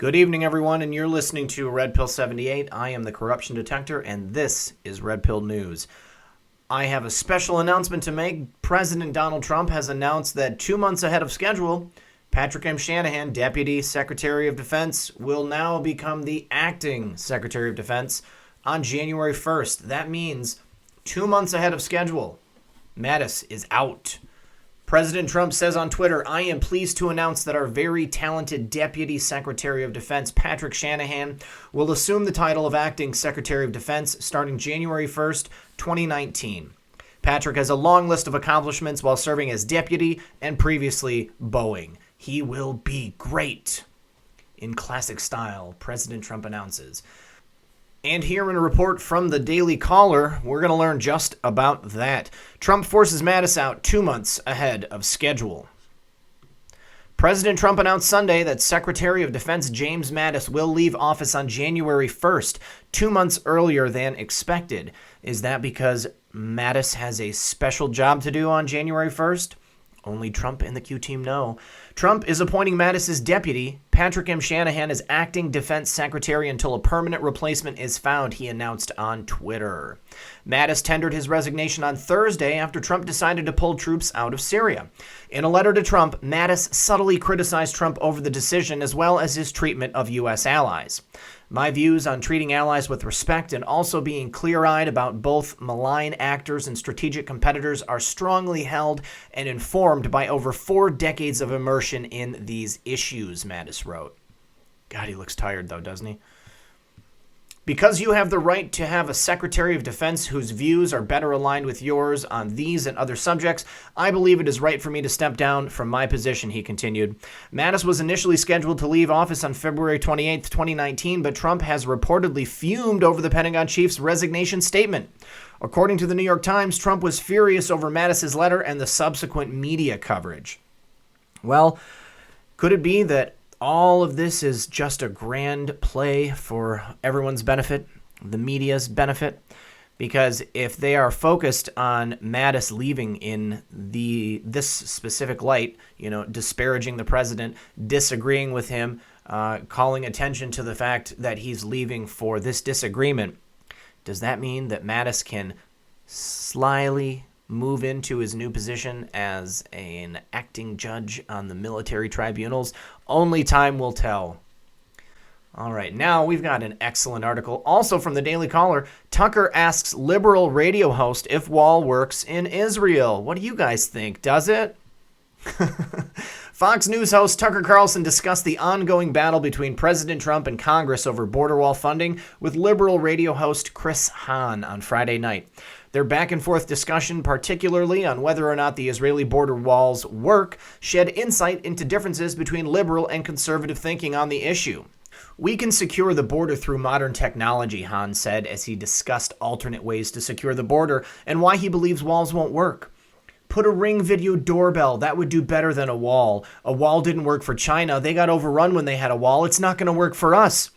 Good evening, everyone, and you're listening to Red Pill 78. I am the corruption detector, and this is Red Pill News. I have a special announcement to make. President Donald Trump has announced that 2 months ahead of schedule, Patrick M. Shanahan, Deputy Secretary of Defense, will now become the acting Secretary of Defense on January 1st. That means 2 months ahead of schedule, Mattis is out. President Trump says on Twitter, "I am pleased to announce that our very talented Deputy Secretary of Defense, Patrick Shanahan, will assume the title of Acting Secretary of Defense starting January 1st, 2019. Patrick has a long list of accomplishments while serving as deputy and previously Boeing. He will be great." In classic style, President Trump announces. And here in a report from the Daily Caller, we're going to learn just about that. Trump forces Mattis out 2 months ahead of schedule. President Trump announced Sunday that Secretary of Defense James Mattis will leave office on January 1st, 2 months earlier than expected. Is that because Mattis has a special job to do on January 1st? Only Trump and the Q team know. Trump is appointing Mattis as deputy. Patrick M. Shanahan as acting defense secretary until a permanent replacement is found, he announced on Twitter. Mattis tendered his resignation on Thursday after Trump decided to pull troops out of Syria. In a letter to Trump, Mattis subtly criticized Trump over the decision as well as his treatment of U.S. allies. "My views on treating allies with respect and also being clear-eyed about both malign actors and strategic competitors are strongly held and informed by over 4 decades of immersion in these issues," Mattis wrote. God, he looks tired though, doesn't he? "Because you have the right to have a Secretary of Defense whose views are better aligned with yours on these and other subjects, I believe it is right for me to step down from my position," he continued. Mattis was initially scheduled to leave office on February 28, 2019, but Trump has reportedly fumed over the Pentagon chief's resignation statement. According to the New York Times, Trump was furious over Mattis's letter and the subsequent media coverage. Well, could it be that all of this is just a grand play for everyone's benefit, the media's benefit? Because if they are focused on Mattis leaving in this specific light, disparaging the president, disagreeing with him, calling attention to the fact that he's leaving for this disagreement, does that mean that Mattis can slyly move into his new position as an acting judge on the military tribunals? Only time will tell. All right, now we've got an excellent article, also from the Daily Caller. Tucker asks liberal radio host if wall works in Israel. What do you guys think? Does it? Fox News host Tucker Carlson discussed the ongoing battle between President Trump and Congress over border wall funding with liberal radio host Chris Hahn on Friday night. Their back-and-forth discussion, particularly on whether or not the Israeli border walls work, shed insight into differences between liberal and conservative thinking on the issue. "We can secure the border through modern technology," Hahn said as he discussed alternate ways to secure the border and why he believes walls won't work. "Put a Ring video doorbell. That would do better than a wall. A wall didn't work for China. They got overrun when they had a wall. It's not going to work for us."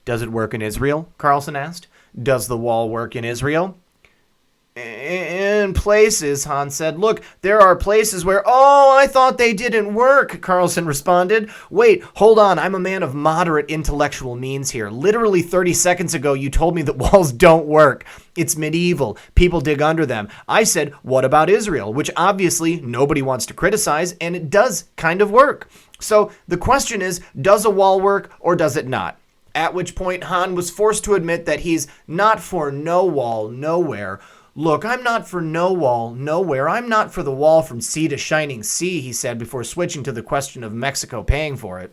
"Does it work in Israel?" Carlson asked. "Does the wall work in Israel?" "In places," Hahn said. "Look, there are places where—" "Oh, I thought they didn't work," Carlson responded. "Wait, hold on. I'm a man of moderate intellectual means here. Literally 30 seconds ago, you told me that walls don't work. It's medieval. People dig under them. I said, what about Israel? Which obviously nobody wants to criticize, and it does kind of work. So the question is, does a wall work or does it not?" At which point, Hahn was forced to admit that he's not for no wall, nowhere. "Look, I'm not for no wall, nowhere. I'm not for the wall from sea to shining sea," he said before switching to the question of Mexico paying for it.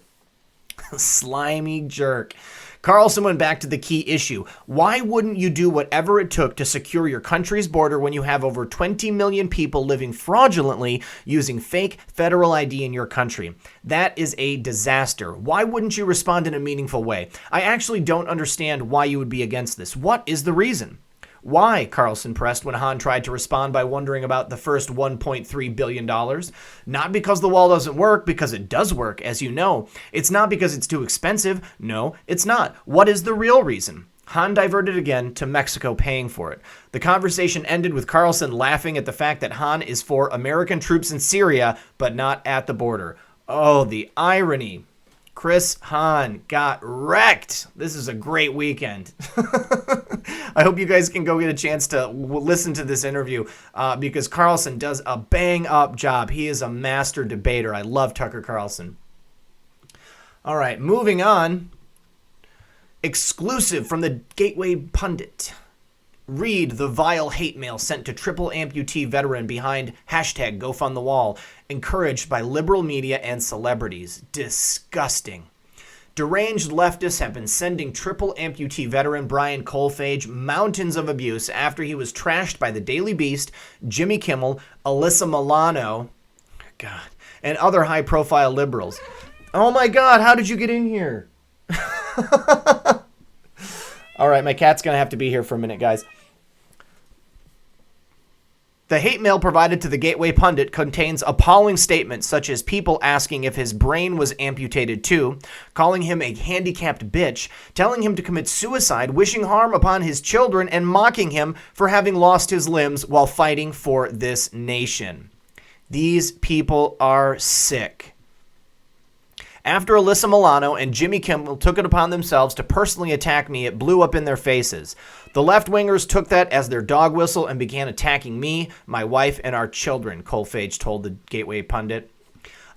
Slimy jerk. Carlson went back to the key issue. Why wouldn't you do whatever it took to secure your country's border when you have over 20 million people living fraudulently using fake federal ID in your country? That is a disaster. Why wouldn't you respond in a meaningful way? I actually don't understand why you would be against this. What is the reason? "Why?" Carlson pressed when Hahn tried to respond by wondering about the first $1.3 billion. "Not because the wall doesn't work, because it does work, as you know. It's not because it's too expensive. No, it's not. What is the real reason?" Hahn diverted again to Mexico paying for it. The conversation ended with Carlson laughing at the fact that Hahn is for American troops in Syria, but not at the border. Oh, the irony. Chris Hahn got wrecked. This is a great weekend. I hope you guys can go get a chance to listen to this interview because Carlson does a bang-up job. He is a master debater. I love Tucker Carlson. All right, moving on. Exclusive from the Gateway Pundit. Read the vile hate mail sent to triple amputee veteran behind hashtag GoFundTheWall, encouraged by liberal media and celebrities. Disgusting. Deranged leftists have been sending triple amputee veteran Brian Kolfage mountains of abuse after he was trashed by the Daily Beast, Jimmy Kimmel, Alyssa Milano, God, and other high-profile liberals. Oh my God, how did you get in here? All right, my cat's going to have to be here for a minute, guys. The hate mail provided to the Gateway Pundit contains appalling statements such as people asking if his brain was amputated too, calling him a handicapped bitch, telling him to commit suicide, wishing harm upon his children, and mocking him for having lost his limbs while fighting for this nation. These people are sick. After Alyssa Milano and Jimmy Kimmel took it upon themselves to personally attack me, it blew up in their faces. The left-wingers took that as their dog whistle and began attacking me, my wife, and our children, Kolfage told the Gateway Pundit.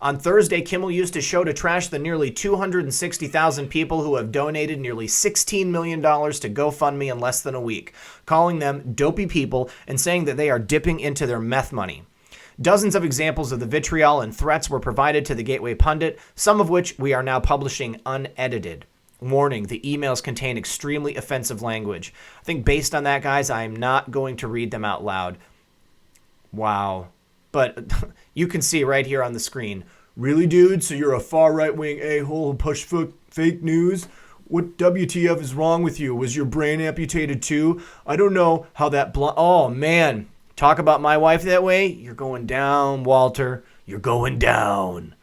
On Thursday, Kimmel used his show to trash the nearly 260,000 people who have donated nearly $16 million to GoFundMe in less than a week, calling them dopey people and saying that they are dipping into their meth money. Dozens of examples of the vitriol and threats were provided to the Gateway Pundit, some of which we are now publishing unedited. Warning, the emails contain extremely offensive language. I think based on that, guys, I am not going to read them out loud. Wow. But you can see right here on the screen. Really, dude? So you're a far right-wing a-hole who push fake news? What WTF is wrong with you? Was your brain amputated too? I don't know how that... Oh, man. Talk about my wife that way? You're going down, Walter. You're going down.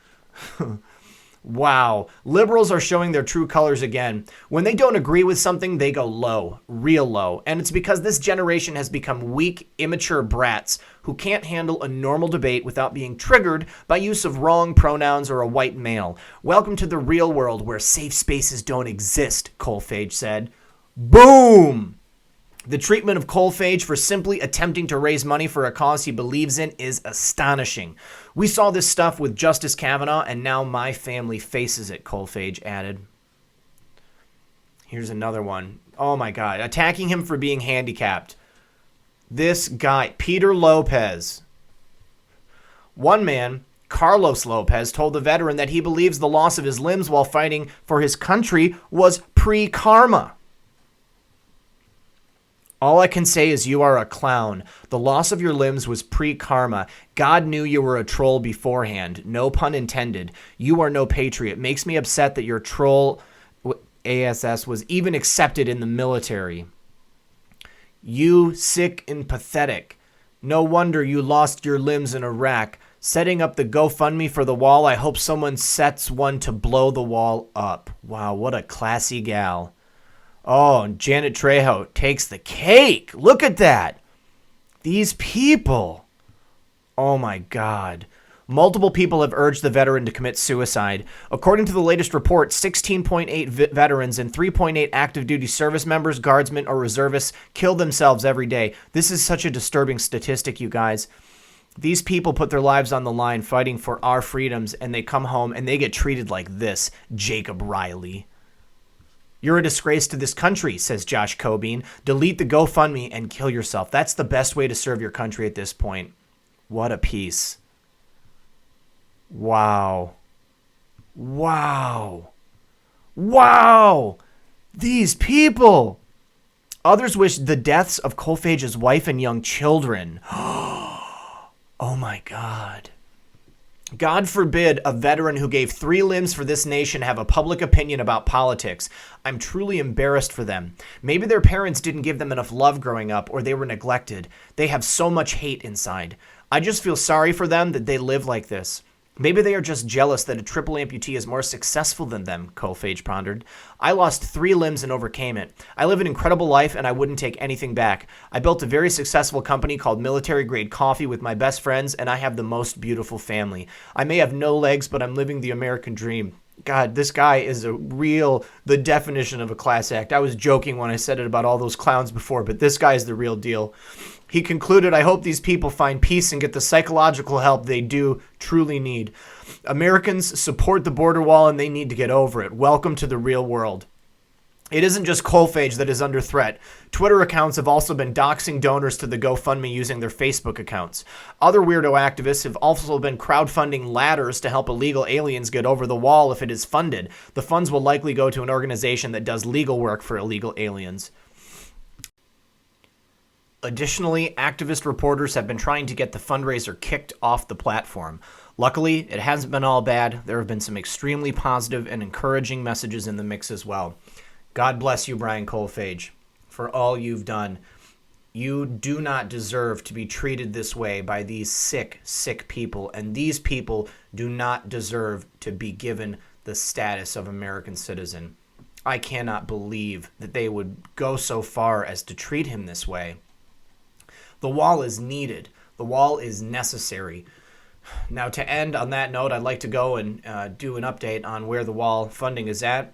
Wow. Liberals are showing their true colors again. When they don't agree with something, they go low, real low. And it's because this generation has become weak, immature brats who can't handle a normal debate without being triggered by use of wrong pronouns or a white male. Welcome to the real world where safe spaces don't exist, Kolfage said. Boom! The treatment of Kolfage for simply attempting to raise money for a cause he believes in is astonishing. We saw this stuff with Justice Kavanaugh, and now my family faces it, Kolfage added. Here's another one. Oh my God. Attacking him for being handicapped. This guy, Peter Lopez. One man, Carlos Lopez, told the veteran that he believes the loss of his limbs while fighting for his country was pre-karma. All I can say is you are a clown. The loss of your limbs was pre-karma. God knew you were a troll beforehand. No pun intended. You are no patriot. Makes me upset that your troll ASS was even accepted in the military. You sick and pathetic. No wonder you lost your limbs in Iraq. Setting up the GoFundMe for the wall. I hope someone sets one to blow the wall up. Wow, what a classy gal. Oh, Janet Trejo takes the cake. Look at that. These people. Oh, my God. Multiple people have urged the veteran to commit suicide. According to the latest report, 16.8 veterans and 3.8 active duty service members, guardsmen, or reservists kill themselves every day. This is such a disturbing statistic, you guys. These people put their lives on the line fighting for our freedoms, and they come home and they get treated like this, Jacob Riley. You're a disgrace to this country, says Josh Cobean. Delete the GoFundMe and kill yourself. That's the best way to serve your country at this point. What a piece. Wow. Wow. Wow. These people. Others wish the deaths of Kolfage's wife and young children. Oh my God. God forbid a veteran who gave 3 limbs for this nation have a public opinion about politics. I'm truly embarrassed for them. Maybe their parents didn't give them enough love growing up, or they were neglected. They have so much hate inside. I just feel sorry for them that they live like this. Maybe they are just jealous that a triple amputee is more successful than them, Kolfage pondered. I lost 3 limbs and overcame it. I live an incredible life and I wouldn't take anything back. I built a very successful company called Military Grade Coffee with my best friends, and I have the most beautiful family. I may have no legs, but I'm living the American dream. God, this guy is the definition of a class act. I was joking when I said it about all those clowns before, but this guy is the real deal. He concluded, I hope these people find peace and get the psychological help they do truly need. Americans support the border wall and they need to get over it. Welcome to the real world. It isn't just Coalphage that is under threat. Twitter accounts have also been doxing donors to the GoFundMe using their Facebook accounts. Other weirdo activists have also been crowdfunding ladders to help illegal aliens get over the wall if it is funded. The funds will likely go to an organization that does legal work for illegal aliens. Additionally, activist reporters have been trying to get the fundraiser kicked off the platform. Luckily, it hasn't been all bad. There have been some extremely positive and encouraging messages in the mix as well. God bless you, Brian Coalphage, for all you've done. You do not deserve to be treated this way by these sick, sick people, and these people do not deserve to be given the status of American citizen. I cannot believe that they would go so far as to treat him this way. The wall is needed. The wall is necessary. Now, to end on that note, I'd like to go and do an update on where the wall funding is at.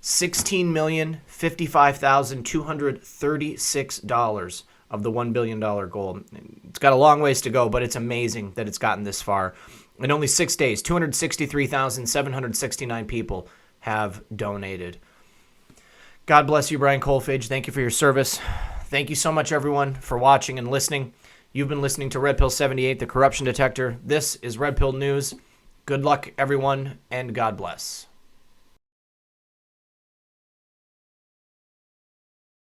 $16,055,236 of the $1 billion goal. It's got a long ways to go, but it's amazing that it's gotten this far. In only 6 days, 263,769 people have donated. God bless you, Brian Coalphage. Thank you for your service. Thank you so much, everyone, for watching and listening. You've been listening to Red Pill 78, the corruption detector. This is Red Pill News. Good luck, everyone, and God bless.